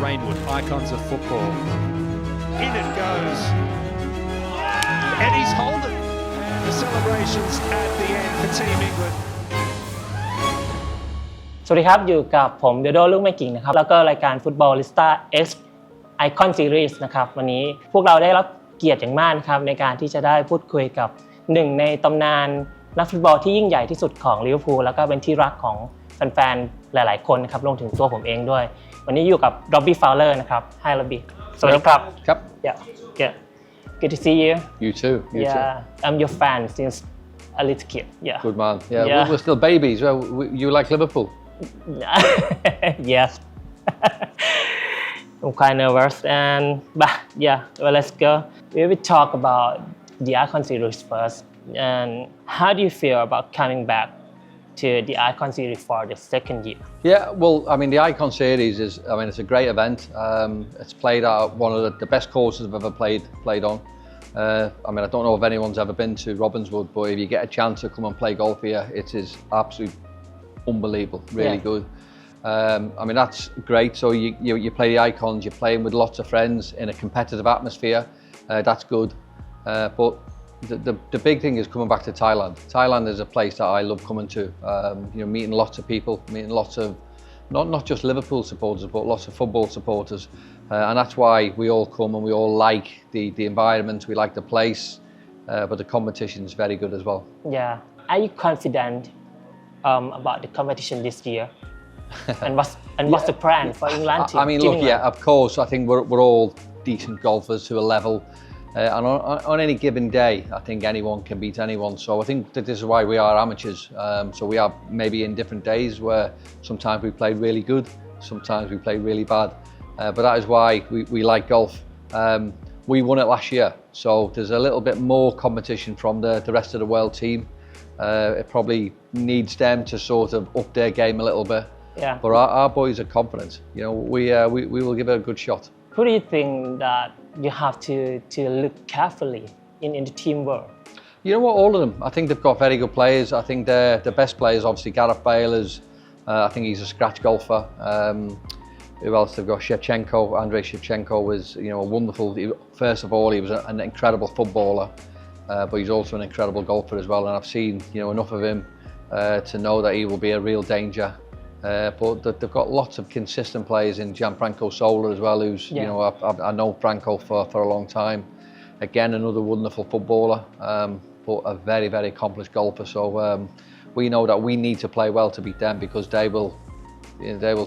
Rainwood, icons of football. In it goes. And he's holding. The celebrations at the end for Team England. สวัสดีครับอยู่กับผมเดโดลูกแม่กิ่งนะครับแล้วก็รายการ Footballista X Icon Series นะครับวันนี้พวกเราได้รับเกียรติอย่างมากครับในการที่จะได้พูดคุยกับหนึ่งในตำนานนักฟุตบอลที่ยิ่งใหญ่ที่สุดของลิเวอร์พูลแล้วก็เป็นที่รักของแฟนๆหลายๆคนนะครับรวมถึงตัวผมเองด้วยวันนี้อยู่กับร็อบบี้ฟาวเลอร์นะครับ Hi Robbie สวัสดีครับครับ Yeah good to see you You too I'm your fan since a little kid Good man We're still babies You like Liverpool Yes I'm quite nervous but let's go we will talk about the Icon series first and how do you feel about coming back to the Icon series for the second year? The Icon series it's a great event. It's played at one of the best courses I've ever played on. I don't know if anyone's ever been to Robbinswood, but if you get a chance to come and play golf here, it is absolutely unbelievable, really good. That's great. So you play the Icons, you're playing with lots of friends in a competitive atmosphere. That's good. But the big thing is coming back to Thailand. Thailand is a place that I love coming to. Meeting lots of people, meeting lots of not just Liverpool supporters, but lots of football supporters. And that's why we all come and we all like the environment, we like the place, but the competition is very good as well. Yeah. Are you confident about the competition this year? What's the plan for England team? Of course. I think we're all decent golfers to a level. And on any given day, I think anyone can beat anyone. So I think that this is why we are amateurs. So we are maybe in different days where sometimes we played really good, sometimes we played really bad. But that is why we like golf. We won it last year, so there's a little bit more competition from the rest of the world team. It probably needs them to sort of up their game a little bit. Yeah. But our boys are confident. We will give it a good shot. Who do you think that you have to look carefully in the team world? You know what, all of them. I think they've got very good players. I think the best players, obviously Gareth Bale is, I think he's a scratch golfer. Who else they've got? Andrei Shevchenko is, a wonderful, first of all, he was an incredible footballer, but he's also an incredible golfer as well. And I've seen, enough of him to know that he will be a real danger. But they've got lots of consistent players in Gianfranco Sola as well, who's, I know Franco for a long time. Again, another wonderful footballer, but a very, very accomplished golfer. So we know that we need to play well to beat them because they will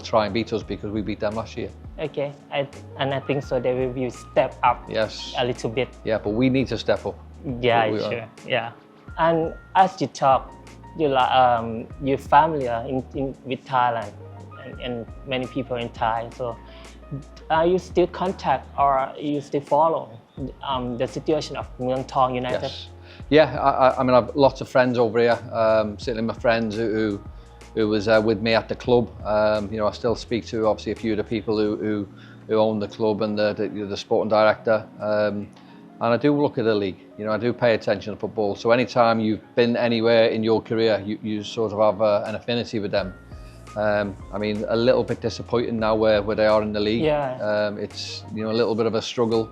try and beat us because we beat them last year. Okay, I think so they will step up a little bit. Yeah, but we need to step up. Yeah, sure. Yeah, and as you talk, you're familiar with Thailand and many people in Thai. So, are you still contact or are you still follow the situation of Muangthong United? Yes. Yeah, I've lots of friends over here. Certainly my friends who was with me at the club. I still speak to obviously a few of the people who own the club and the sporting director. And I do look at the league. I do pay attention to football. So anytime you've been anywhere in your career, you sort of have an affinity with them. A little bit disappointing now where they are in the league. Yeah. It's a little bit of a struggle,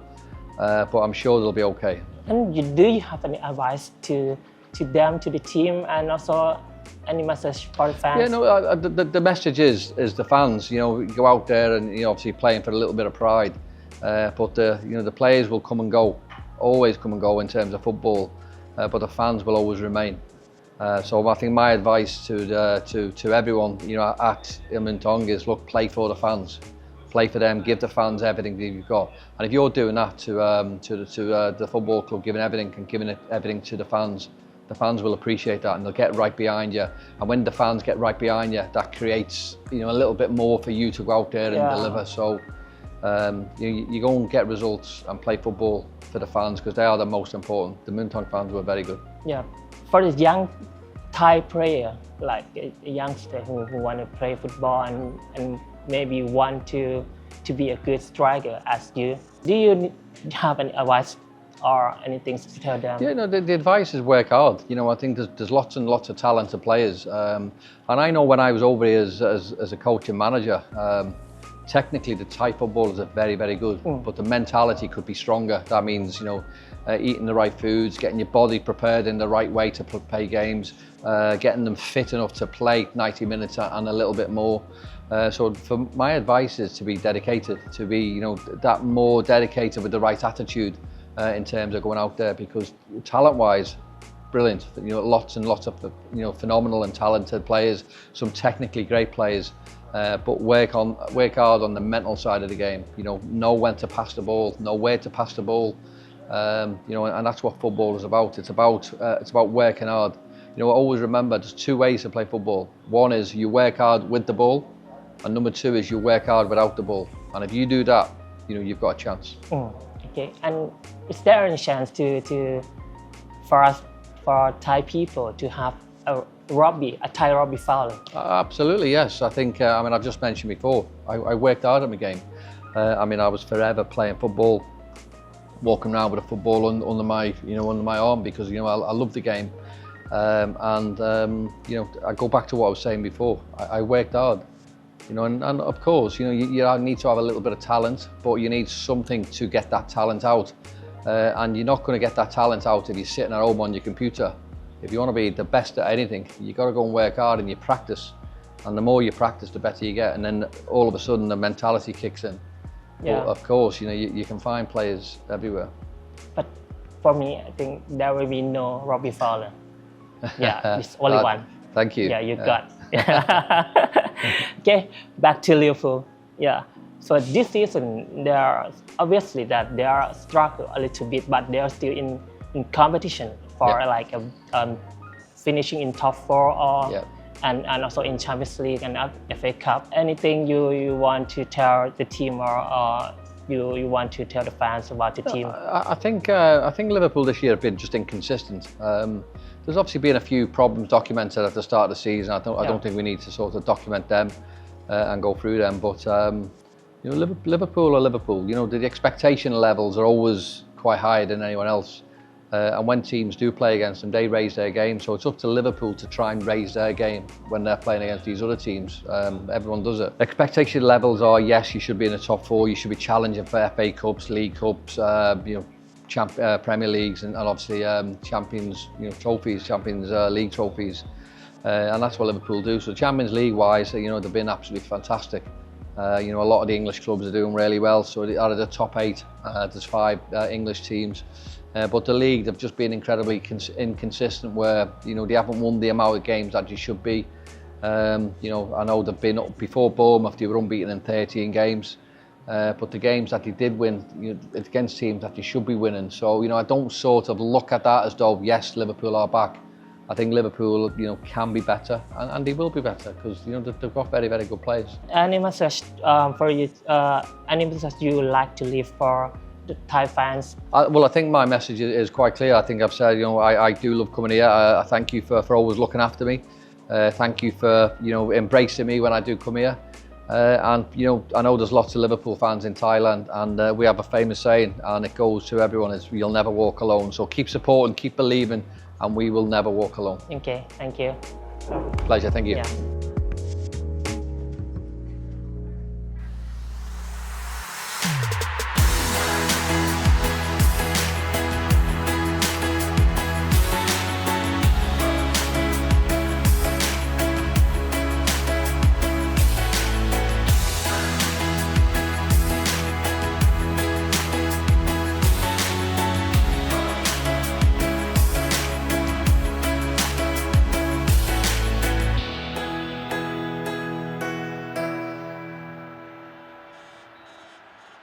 but I'm sure they'll be okay. And do you have any advice to them, to the team, and also any message for the fans? The message is the fans. You go out there and obviously playing for a little bit of pride, but the players will come and go, always come and go in terms of football, but the fans will always remain. So I think my advice to everyone at Muangthong is look, play for the fans, play for them, give the fans everything that you've got. And if you're doing that to the football club, giving everything to the fans will appreciate that and they'll get right behind you. And when the fans get right behind you, that creates a little bit more for you to go out there and deliver. So you go and get results and play football for the fans because they are the most important. The Muangthong fans were very good. Yeah, for the young Thai player, like a youngster who want to play football and maybe want to be a good striker as you, do you have any advice or anything to tell them? The advice is work hard. I think there's lots and lots of talented players. And I know when I was over here as a coach and manager, technically the Thai footballers are very, very good, but the mentality could be stronger. That means, you know, eating the right foods, getting your body prepared in the right way to play games, getting them fit enough to play 90 minutes and a little bit more. So for my advice is to be dedicated, to be, you know, that more dedicated with the right attitude in terms of going out there, because talent-wise, brilliant. You know, lots and lots of, you know, phenomenal and talented players, some technically great players, but work hard on the mental side of the game. You know when to pass the ball, know where to pass the ball. You know, and that's what football is about. It's about working hard. You know, always remember there's two ways to play football. One is you work hard with the ball, and number two is you work hard without the ball. And if you do that, you know, you've got a chance. Okay, and is there any chance for Thai people to have a Thai rugby fowler? Absolutely, yes. I think, I mean, I've just mentioned before, I worked hard at my game. I mean, I was forever playing football, walking around with a football under my arm, because, you know, I love the game. You know, I go back to what I was saying before. I worked hard, you know, and of course, you know, you need to have a little bit of talent, but you need something to get that talent out. And you're not going to get that talent out if you're sitting at home on your computer. If you want to be the best at anything, you got to go and work hard and you practice. And the more you practice, the better you get. And then all of a sudden, the mentality kicks in. Yeah. But of course, you know, you can find players everywhere. But for me, I think there will be no rugby fowler. Yeah, it's only one. Thank you. Yeah, you got. Okay, back to Liverpool. Yeah. So this season, they are obviously that they are struggle a little bit, but they are still in competition for like finishing in top 4 or and also in Champions League and FA Cup. Anything you want to tell the team or you want to tell the fans about the team? I think Liverpool this year have been just inconsistent. There's obviously been a few problems documented at the start of the season. I don't think we need to sort of document them and go through them, but. You know, Liverpool are Liverpool. You know, the expectation levels are always quite higher than anyone else. And when teams do play against them, they raise their game. So it's up to Liverpool to try and raise their game when they're playing against these other teams. Everyone does it. Expectation levels are, yes, you should be in the top 4. You should be challenging for FA Cups, League Cups, you know, Premier Leagues, and obviously Champions, you know, trophies, Champions League trophies. And that's what Liverpool do. So Champions League-wise, you know, they've been absolutely fantastic. You know, a lot of the English clubs are doing really well. So out of the top 8, there's 5 English teams. But the league, they've just been incredibly inconsistent, where, you know, they haven't won the amount of games that you should be. You know, I know they've been up before Bournemouth, they were unbeaten in 13 games. But the games that they did win, you know, it's against teams that they should be winning. So, you know, I don't sort of look at that as though, yes, Liverpool are back. I think Liverpool, you know, can be better, and they will be better, because, you know, they've got very, very good players. Any message for you? Any message you like to leave for the Thai fans? Well, I think my message is quite clear. I think I've said, you know, I do love coming here. I thank you for always looking after me. Thank you for, you know, embracing me when I do come here. And, you know, I know there's lots of Liverpool fans in Thailand, and we have a famous saying, and it goes to everyone: is "You'll never walk alone." So keep supporting, keep believing, and we will never walk alone. Okay, thank you. Pleasure, thank you. Yeah.